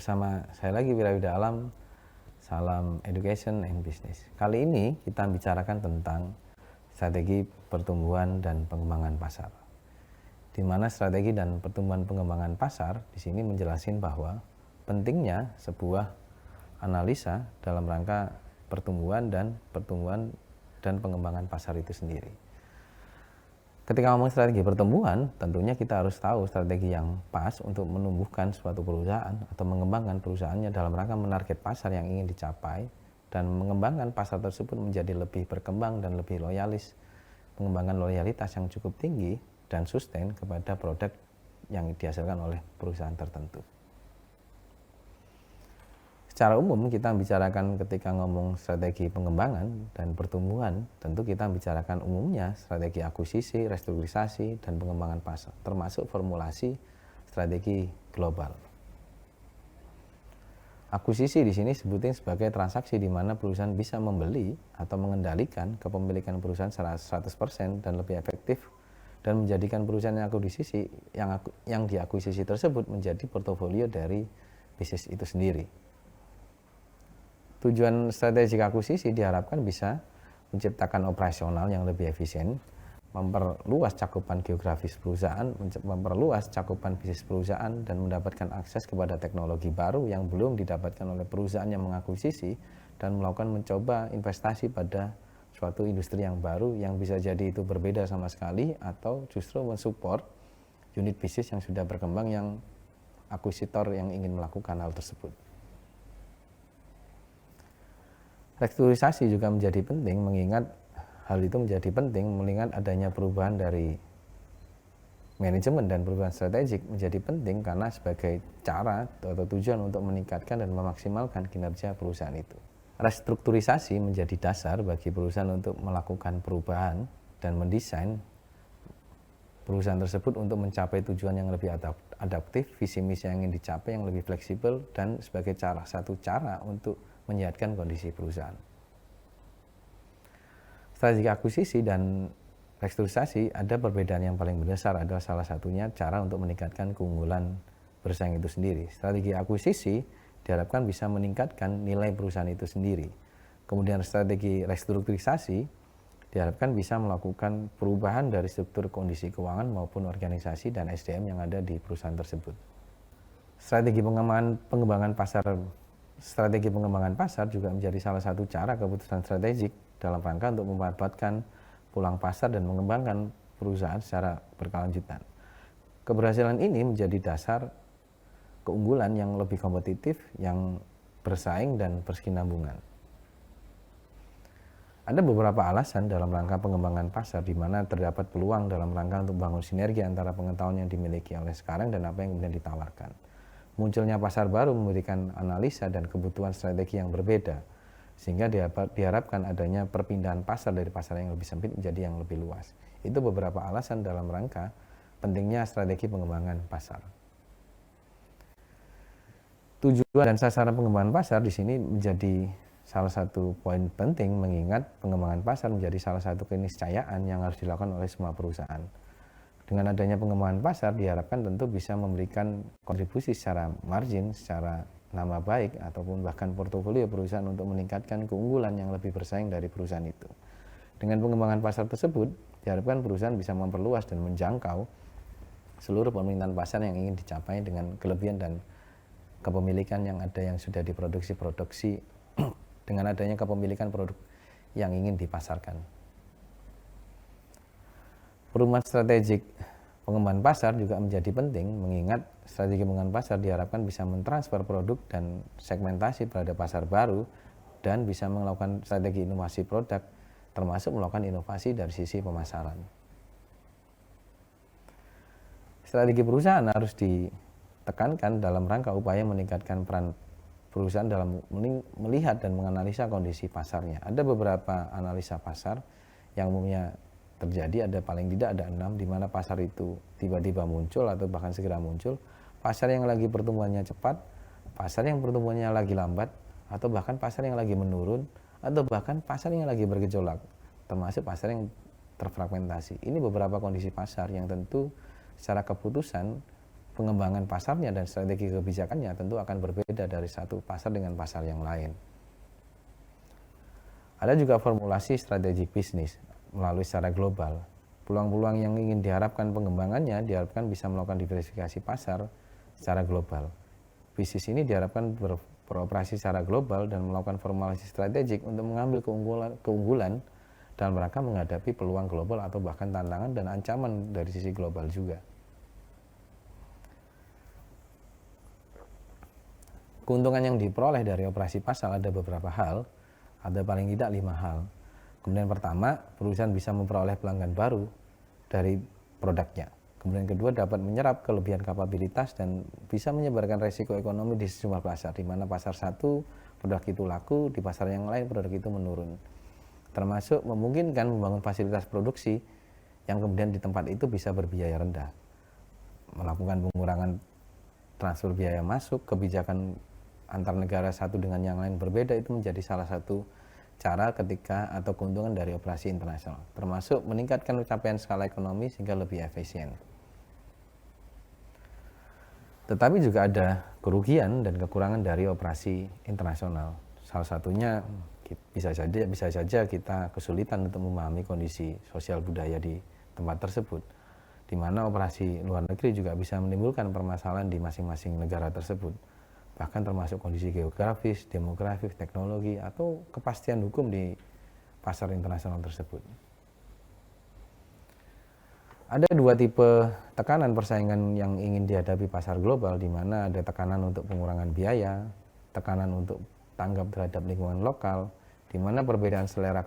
bersama saya lagi Wirawida Alam, salam education and business. Kali ini kita bicarakan tentang strategi pertumbuhan dan pengembangan pasar. Di mana strategi dan pertumbuhan pengembangan pasar di sini menjelaskan bahwa pentingnya sebuah analisa dalam rangka pertumbuhan dan pengembangan pasar itu sendiri. Ketika ngomong strategi pertumbuhan, tentunya kita harus tahu strategi yang pas untuk menumbuhkan suatu perusahaan atau mengembangkan perusahaannya dalam rangka menarget pasar yang ingin dicapai dan mengembangkan pasar tersebut menjadi lebih berkembang dan lebih loyalis, mengembangkan loyalitas yang cukup tinggi dan sustain kepada produk yang dihasilkan oleh perusahaan tertentu. Secara umum kita bicarakan ketika ngomong strategi pengembangan dan pertumbuhan, tentu kita bicarakan umumnya strategi akuisisi, restrukturisasi, dan pengembangan pasar, termasuk formulasi strategi global. Akuisisi di sini sebutin sebagai transaksi di mana perusahaan bisa membeli atau mengendalikan kepemilikan perusahaan secara 100% dan lebih efektif dan menjadikan perusahaan yang diakuisisi tersebut menjadi portofolio dari bisnis itu sendiri. Tujuan strategi akuisisi diharapkan bisa menciptakan operasional yang lebih efisien, memperluas cakupan geografis perusahaan, memperluas cakupan bisnis perusahaan, dan mendapatkan akses kepada teknologi baru yang belum didapatkan oleh perusahaan yang mengakuisisi, dan melakukan mencoba investasi pada suatu industri yang baru yang bisa jadi itu berbeda sama sekali atau justru mensupport unit bisnis yang sudah berkembang yang akuisitor yang ingin melakukan hal tersebut. Restrukturisasi juga menjadi penting mengingat hal itu menjadi penting mengingat adanya perubahan dari manajemen dan perubahan strategik menjadi penting karena sebagai cara atau tujuan untuk meningkatkan dan memaksimalkan kinerja perusahaan itu. Restrukturisasi menjadi dasar bagi perusahaan untuk melakukan perubahan dan mendesain perusahaan tersebut untuk mencapai tujuan yang lebih adaptif, visi misi yang ingin dicapai yang lebih fleksibel, dan sebagai satu cara untuk menyehatkan kondisi perusahaan. Strategi akuisisi dan restrukturisasi ada perbedaan yang paling mendasar, adalah salah satunya cara untuk meningkatkan keunggulan bersaing itu sendiri. Strategi akuisisi diharapkan bisa meningkatkan nilai perusahaan itu sendiri. Kemudian strategi restrukturisasi diharapkan bisa melakukan perubahan dari struktur kondisi keuangan maupun organisasi dan SDM yang ada di perusahaan tersebut. Strategi pengembangan pasar juga menjadi salah satu cara keputusan strategik dalam rangka untuk memanfaatkan peluang pasar dan mengembangkan perusahaan secara berkelanjutan. Keberhasilan ini menjadi dasar keunggulan yang lebih kompetitif, yang bersaing dan berkesinambungan. Ada beberapa alasan dalam rangka pengembangan pasar di mana terdapat peluang dalam rangka untuk membangun sinergi antara pengetahuan yang dimiliki oleh sekarang dan apa yang kemudian ditawarkan. Munculnya pasar baru memberikan analisa dan kebutuhan strategi yang berbeda, sehingga diharapkan adanya perpindahan pasar dari pasar yang lebih sempit menjadi yang lebih luas. Itu beberapa alasan dalam rangka pentingnya strategi pengembangan pasar. Tujuan dan sasaran pengembangan pasar di sini menjadi salah satu poin penting mengingat pengembangan pasar menjadi salah satu keniscayaan yang harus dilakukan oleh semua perusahaan. Dengan adanya pengembangan pasar diharapkan tentu bisa memberikan kontribusi secara margin, secara nama baik ataupun bahkan portofolio perusahaan untuk meningkatkan keunggulan yang lebih bersaing dari perusahaan itu. Dengan pengembangan pasar tersebut diharapkan perusahaan bisa memperluas dan menjangkau seluruh permintaan pasar yang ingin dicapai dengan kelebihan dan kepemilikan yang ada yang sudah diproduksi dengan adanya kepemilikan produk yang ingin dipasarkan. Perubahan strategik pengembangan pasar juga menjadi penting mengingat strategi pengembangan pasar diharapkan bisa mentransfer produk dan segmentasi pada pasar baru dan bisa melakukan strategi inovasi produk termasuk melakukan inovasi dari sisi pemasaran. Strategi perusahaan harus ditekankan dalam rangka upaya meningkatkan peran perusahaan dalam melihat dan menganalisa kondisi pasarnya. Ada beberapa analisa pasar yang umumnya terjadi, ada paling tidak ada 6 di mana pasar itu tiba-tiba muncul atau bahkan segera muncul, pasar yang lagi pertumbuhannya cepat, pasar yang pertumbuhannya lagi lambat, atau bahkan pasar yang lagi menurun, atau bahkan pasar yang lagi bergejolak, termasuk pasar yang terfragmentasi. Ini beberapa kondisi pasar yang tentu secara keputusan pengembangan pasarnya dan strategi kebijakannya tentu akan berbeda dari satu pasar dengan pasar yang lain. Ada juga formulasi strategi bisnis melalui secara global. Peluang-peluang yang ingin diharapkan pengembangannya diharapkan bisa melakukan diversifikasi pasar secara global. Bisnis ini diharapkan beroperasi secara global dan melakukan formulasi strategik untuk mengambil keunggulan dalam rangka menghadapi peluang global atau bahkan tantangan dan ancaman dari sisi global juga. Keuntungan yang diperoleh dari operasi pasar ada beberapa hal, ada paling tidak 5 hal. Kemudian pertama, perusahaan bisa memperoleh pelanggan baru dari produknya. Kemudian kedua, dapat menyerap kelebihan kapabilitas dan bisa menyebarkan resiko ekonomi di sejumlah pasar, di mana pasar satu produk itu laku, di pasar yang lain produk itu menurun. Termasuk memungkinkan membangun fasilitas produksi yang kemudian di tempat itu bisa berbiaya rendah. Melakukan pengurangan transfer biaya masuk, kebijakan antar negara satu dengan yang lain berbeda, itu menjadi salah satu cara ketika atau keuntungan dari operasi internasional, termasuk meningkatkan capaian skala ekonomi sehingga lebih efisien. Tetapi juga ada kerugian dan kekurangan dari operasi internasional. Salah satunya bisa saja kita kesulitan untuk memahami kondisi sosial budaya di tempat tersebut, di mana operasi luar negeri juga bisa menimbulkan permasalahan di masing-masing negara tersebut, bahkan termasuk kondisi geografis, demografis, teknologi, atau kepastian hukum di pasar internasional tersebut. Ada 2 tipe tekanan persaingan yang ingin dihadapi pasar global, di mana ada tekanan untuk pengurangan biaya, tekanan untuk tanggap terhadap lingkungan lokal, di mana perbedaan selera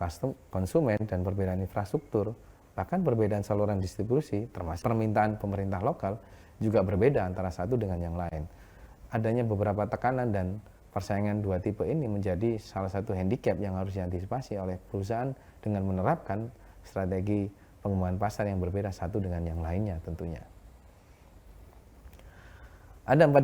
konsumen dan perbedaan infrastruktur, bahkan perbedaan saluran distribusi, termasuk permintaan pemerintah lokal, juga berbeda antara satu dengan yang lain. Adanya beberapa tekanan dan persaingan 2 tipe ini menjadi salah satu handicap yang harus diantisipasi oleh perusahaan dengan menerapkan strategi pengembangan pasar yang berbeda satu dengan yang lainnya tentunya. Ada 4